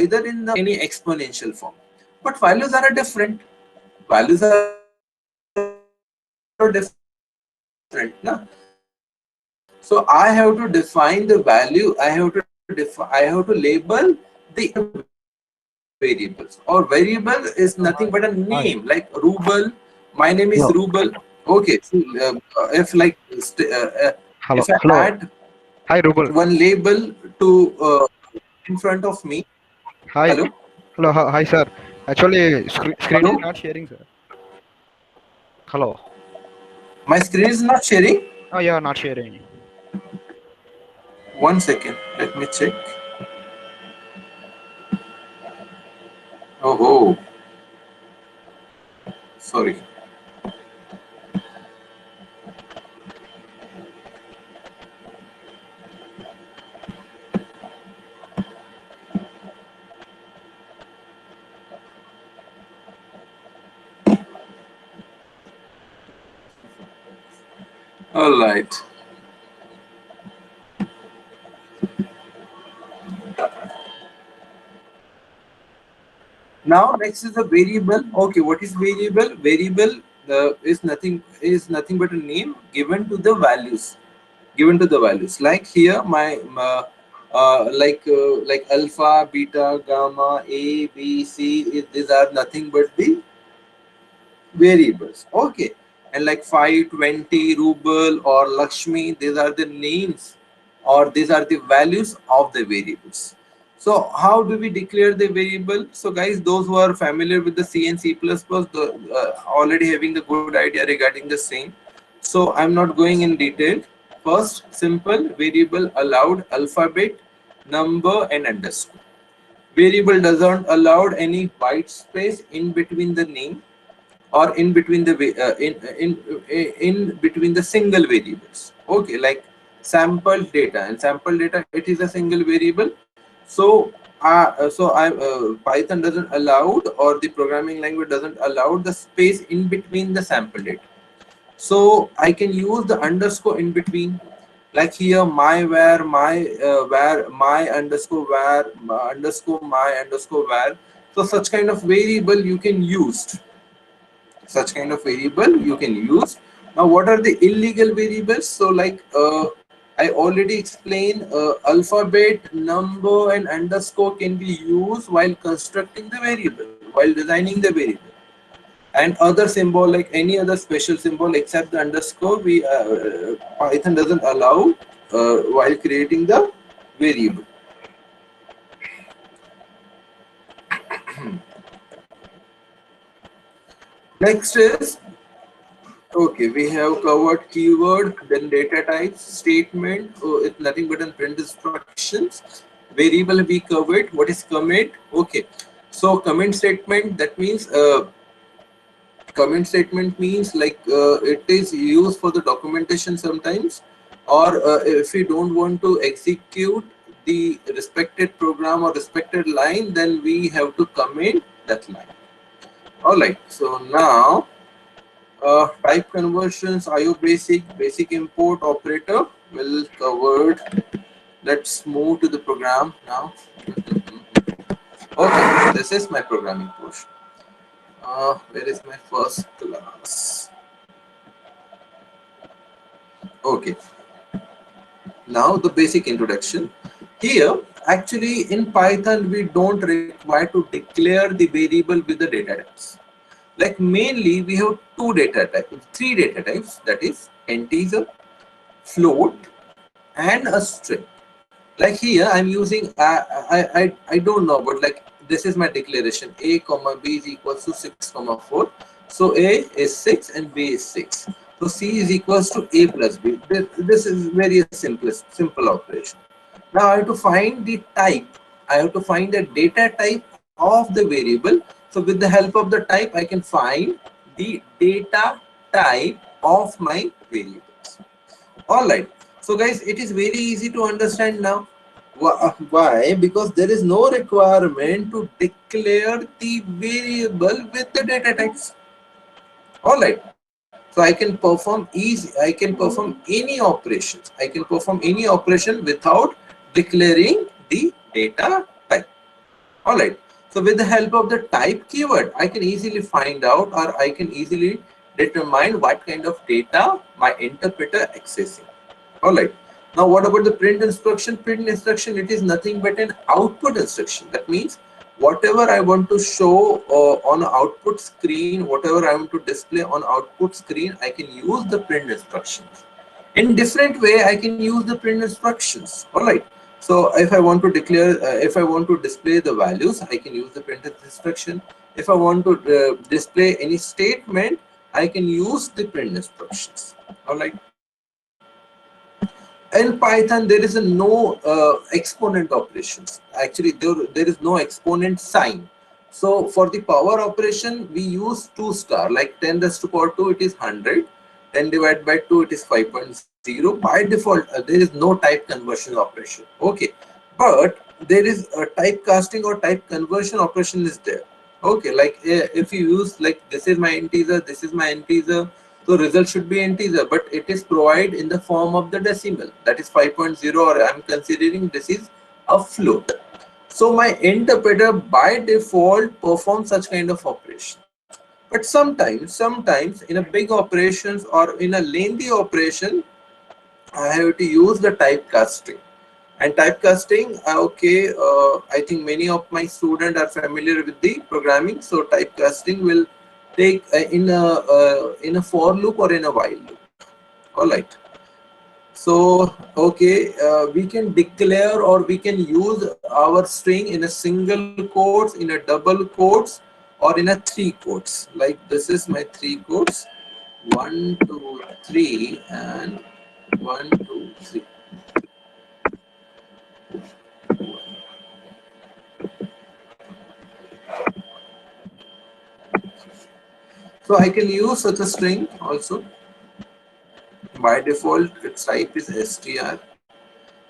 either in the any exponential form, but values are different. Values are different, na? So I have to define the value. I have to label the variables, or variable is nothing but a Hi. name, like Rubel. My name is Hello. Rubel. Okay, so if like Hello. if I Hello. add Hi, Rubal. one label to in front of me. Hi. Hello, Hello. Hi, sir. Actually, screen is hello. not sharing, sir. Hello. My screen is not sharing. Oh, yeah, not sharing. 1 second. Let me check. Oh, sorry. All right. Now next is the variable. Okay, what is variable? Variable is nothing but a name given to the values. Given to the values. Like here, my like alpha, beta, gamma, A, B, C. These are nothing but the variables. Okay, and like 520 ruble or Lakshmi, these are the names, or these are the values of the variables. So how do we declare the variable? So guys, those who are familiar with the C and C++, already having the good idea regarding the same. So I'm not going in detail. First, simple variable allowed alphabet, number and underscore. Variable doesn't allow any white space in between the name, or in between the in between the single variables. Okay, like sample data, and sample data, it is a single variable. So Python doesn't allow, or the programming language doesn't allow the space in between the sample data. So I can use the underscore in between, like here my where my underscore where underscore my underscore where. So such kind of variable you can use. Such kind of variable you can use. Now what are the illegal variables? So like I already explained, alphabet, number and underscore can be used while constructing the variable, while designing the variable. And other symbol, like any other special symbol except the underscore, we Python doesn't allow while creating the variable. Next is, okay, we have covered keyword, then data types, statement. Oh, it's nothing but print instructions. Variable we covered. What is commit? Okay, so comment statement, that means comment statement means like it is used for the documentation sometimes, or if we don't want to execute the respected program or respected line, then we have to comment that line. All right. So now type conversions, IO basic import operator will covered. Let's move to the program now. Okay, this is my programming portion. Where is my first class? Okay, now the basic introduction. Here, actually in Python, we don't require to declare the variable with the data types. Like mainly we have three data types, that is integer, float and a string. Like here I'm using I don't know, but like this is my declaration: a comma b is equals to 6 comma 4. So a is 6 and b is 6. So c is equals to a plus b. This is very simple operation. Now I have to find the type. I have to find the data type of the variable. So with the help of the type, I can find the data type of my variables. All right. So guys, it is very easy to understand now. Why? Because there is no requirement to declare the variable with the data types. All right. So I can perform any operations. I can perform any operation without declaring the data type. All right. So with the help of the type keyword, I can easily find out, or I can easily determine what kind of data my interpreter accessing. All right. Now, what about the print instruction? Print instruction, it is nothing but an output instruction. That means whatever I want to show on output screen, whatever I want to display on output screen, I can use the print instructions. In different way, I can use the print instructions. All right. So if I want to declare, if I want to display the values, I can use the print instruction. If I want to display any statement, I can use the print instructions. All right. In Python, there is a no exponent operations. Actually, there is no exponent sign. So for the power operation, we use 2 star, like 10 raised to power 2, it is 100. 10 divided by 2, it is 5.0. By default, there is no type conversion operation. Okay. But there is a typecasting or type conversion operation is there. Okay. Like if you use like this is my integer, this is my integer. So result should be integer, but it is provided in the form of the decimal, that is 5.0, or I am considering this is a float. So my interpreter by default performs such kind of operation. But sometimes in a big operations or in a lengthy operation, I have to use the typecasting. And typecasting, I think many of my students are familiar with the programming. So typecasting will take in a for loop or in a while loop. All right. So we can declare or we can use our string in a single quotes, in a double quotes, or in a 3 quotes. Like this is my 3 quotes, 1 2 3 and 1 2 3. So I can use such a string also. By default, its type is str.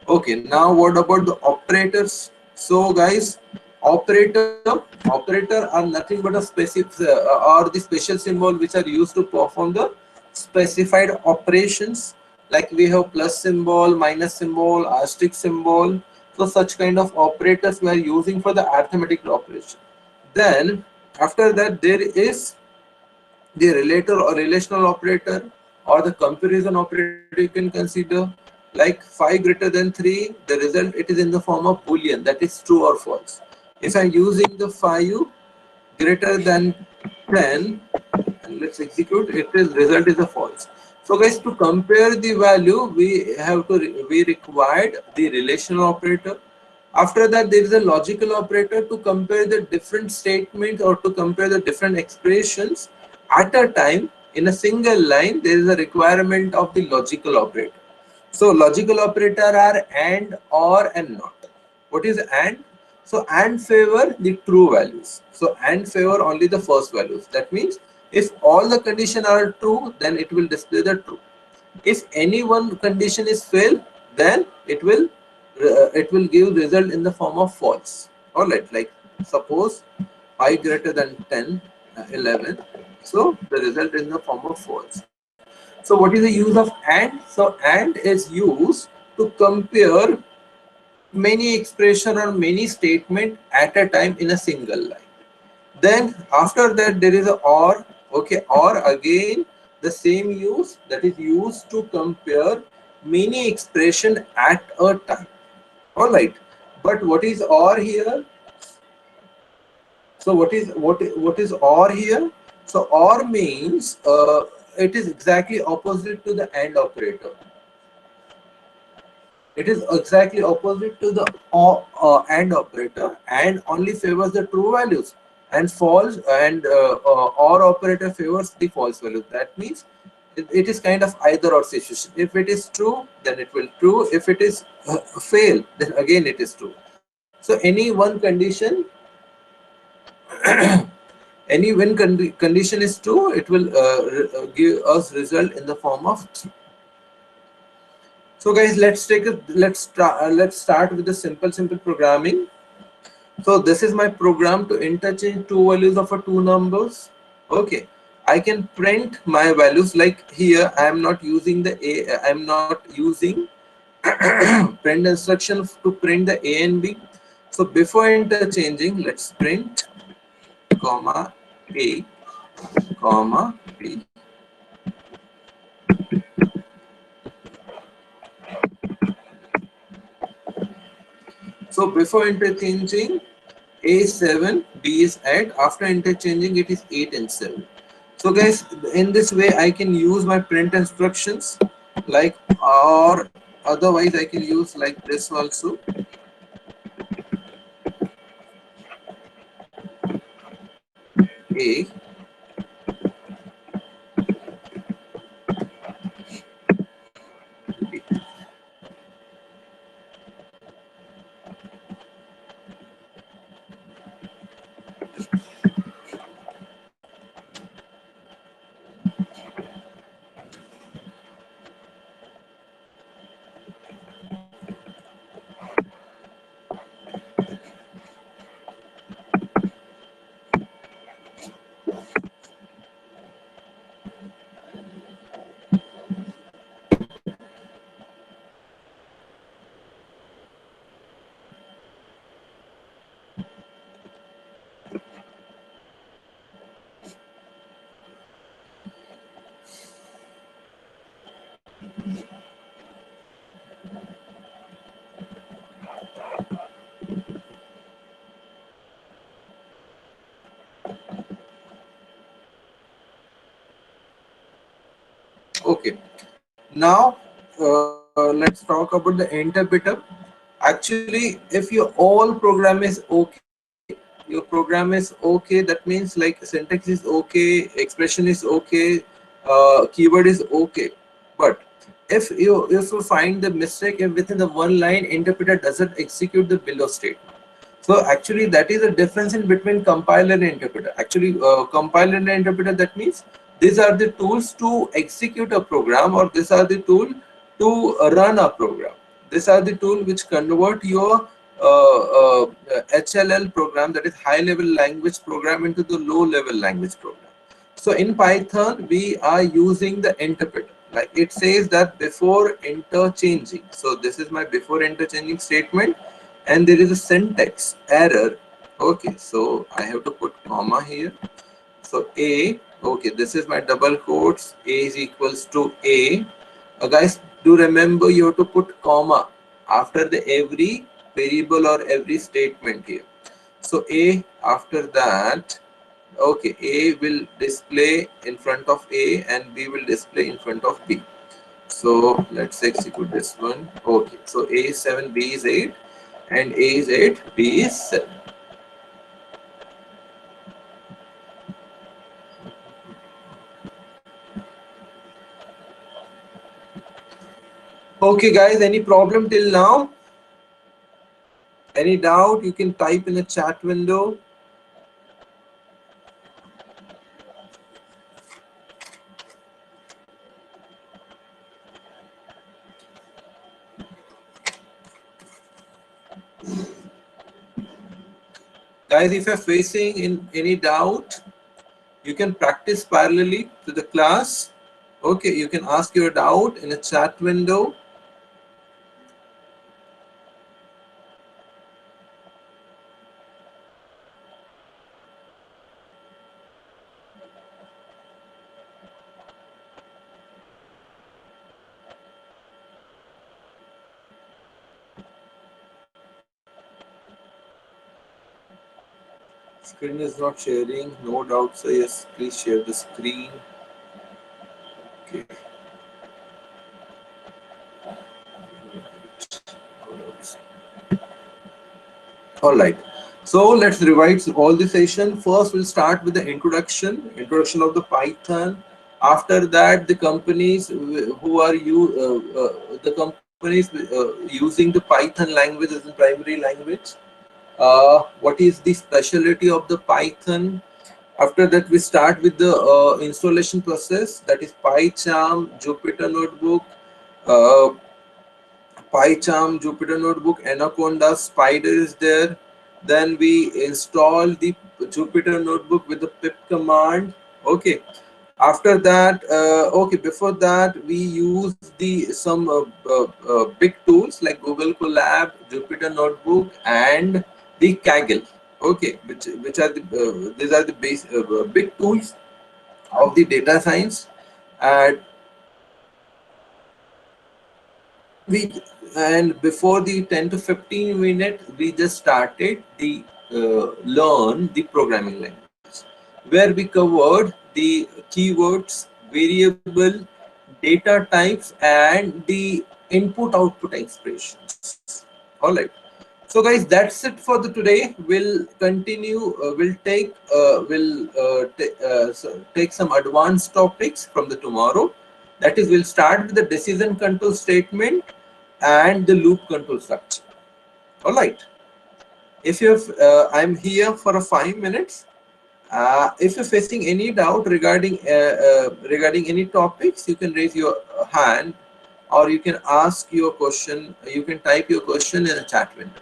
Okay, now what about the operators? So guys, operator are nothing but a specific or the special symbol which are used to perform the specified operations. Like we have plus symbol, minus symbol, asterisk symbol. So such kind of operators we are using for the arithmetic operation. Then after that there is the relator or relational operator or the comparison operator you can consider. Like 5 greater than 3, the result it is in the form of boolean, that is true or false. If I'm using the 5 greater than 10 and let's execute, it is result is a false. So guys, to compare the value we required the relational operator. After that, there is a logical operator to compare the different statements or to compare the different expressions at a time in a single line. There is a requirement of the logical operator. So logical operator are and, or, and not. What is and? So and favor the true values. So and favor only the first values. That means if all the conditions are true, then it will display the true. If any one condition is fail, then it will give result in the form of false. All right, like suppose 5 greater than 10, 11. So the result is in the form of false. So what is the use of and? So and is used to compare many expression or many statement at a time in a single line. Then after that there is a or. Okay, or again the same use, that is used to compare many expression at a time. All right, but what is or here? So what is or here? So or means it is exactly opposite to the and operator. It is exactly opposite to the and operator, and only favors the true values, and false and or operator favors the false values. That means it is kind of either or situation. If it is true, then it will true. If it is fail, then again it is true. So any one condition, any when condition is true, it will give us result in the form of true. So guys, let's start with the simple programming. So this is my program to interchange two values of two numbers. Okay, I can print my values. Like here I am not using the I am not using print instruction to print the a and b. So before interchanging, let's print comma A comma B. So before interchanging, A is 7, B is 8. After interchanging, it is 8 and 7. So guys, in this way, I can use my print instructions like, or otherwise I can use like this also. A B. Okay. Now let's talk about the interpreter. Actually, if your all program is okay, your program is okay, that means like syntax is okay, expression is okay, keyword is okay. But if you find the mistake, if within the one line interpreter doesn't execute the below statement. So actually that is a difference in between compiler and interpreter. Actually compiler and interpreter, that means these are the tools to execute a program, or these are the tool to run a program. These are the tool which convert your HLL program, that is high level language program, into the low level language program. So in Python we are using the interpreter, like it says that before interchanging. So this is my before interchanging statement, and there is a syntax error. Okay, so I have to put comma here. So A, okay, this is my double quotes, A is equals to A. Guys, do remember you have to put comma after the every variable or every statement here. So A, after that, okay, A will display in front of A and B will display in front of B. So let's execute this one. Okay, so A is 7, B is 8, and A is 8, B is 7. Okay guys, any problem till now? Any doubt? You can type in the chat window. Guys, if you're facing in any doubt, you can practice parallelly to the class. Okay, you can ask your doubt in the chat window. Screen is not sharing. No doubt, sir. Yes, please share the screen. Okay. All right. So let's revise all the session. First, we'll start with the introduction of the Python. After that, the companies who are using the Python language as a primary language. What is the specialty of the Python? After that, we start with the installation process, that is PyCharm, Jupyter Notebook, uh, PyCharm, Jupyter Notebook, Anaconda, Spider is there. Then we install the Jupyter Notebook with the pip command. Okay. After that, okay, before that we use the some big tools like Google Colab, Jupyter Notebook, and the Kaggle. Okay, which are the these are the big tools of the data science. And we and before the 10 to 15 minutes, we just started the learn the programming language, where we covered the keywords, variable, data types, and the input output expressions. All right. So guys, that's it for the today. We'll continue. Take some advanced topics from the tomorrow. That is, we'll start with the decision control statement and the loop control structure. All right. If you've, I'm here for a 5 minutes. If you're facing any doubt regarding any topics, you can raise your hand, or you can ask your question. You can type your question in the chat window.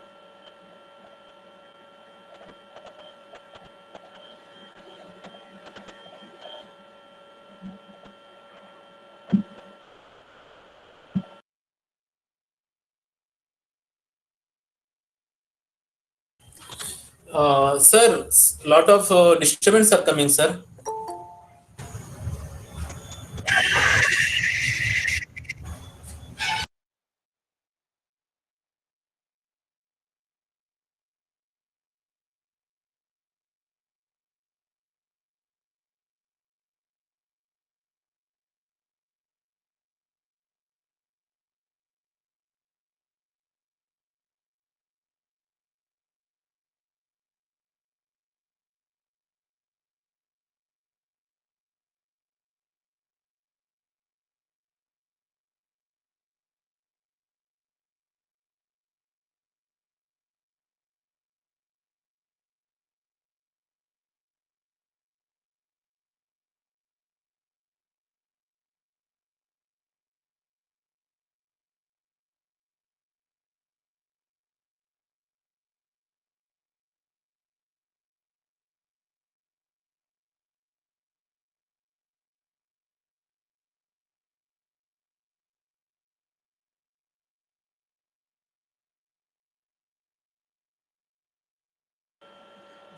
Sir, lot of disturbance are coming, sir.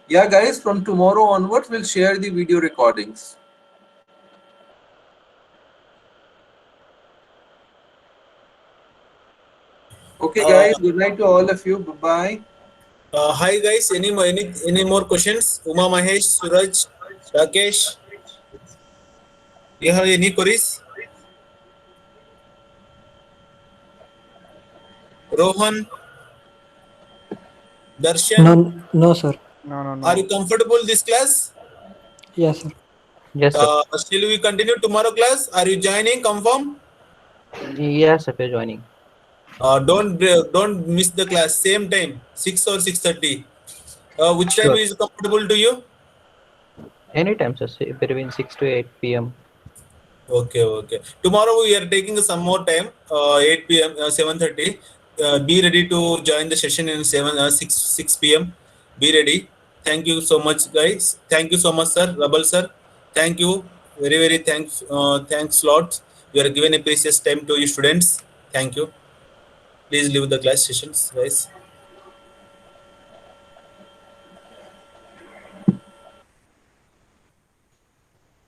Yeah, guys, from tomorrow onwards, we'll share the video recordings. Okay, guys, good night to all of you. Bye-bye. Hi guys, any more questions? Uma, Mahesh, Suraj, Rakesh, you have any queries? Rohan, Darshan, No, sir. No. are you comfortable this class? Yes, sir. Yes, sir. Still we continue tomorrow class? Are you joining? Confirm? Yes, sir. We're joining. Don't miss the class. Same time, 6 or 6:30. Which time Sure. is comfortable to you? Anytime, sir. Say between 6 to 8 p.m. Okay. Tomorrow we are taking some more time. 8 p.m. 7:30. Be ready to join the session in 6 p.m. Be ready. Thank you so much, guys. Thank you so much, sir. Rabal sir. Thank you. Very thanks. Thanks lot. You are given a precious time to your students. Thank you. Please leave the class sessions, guys.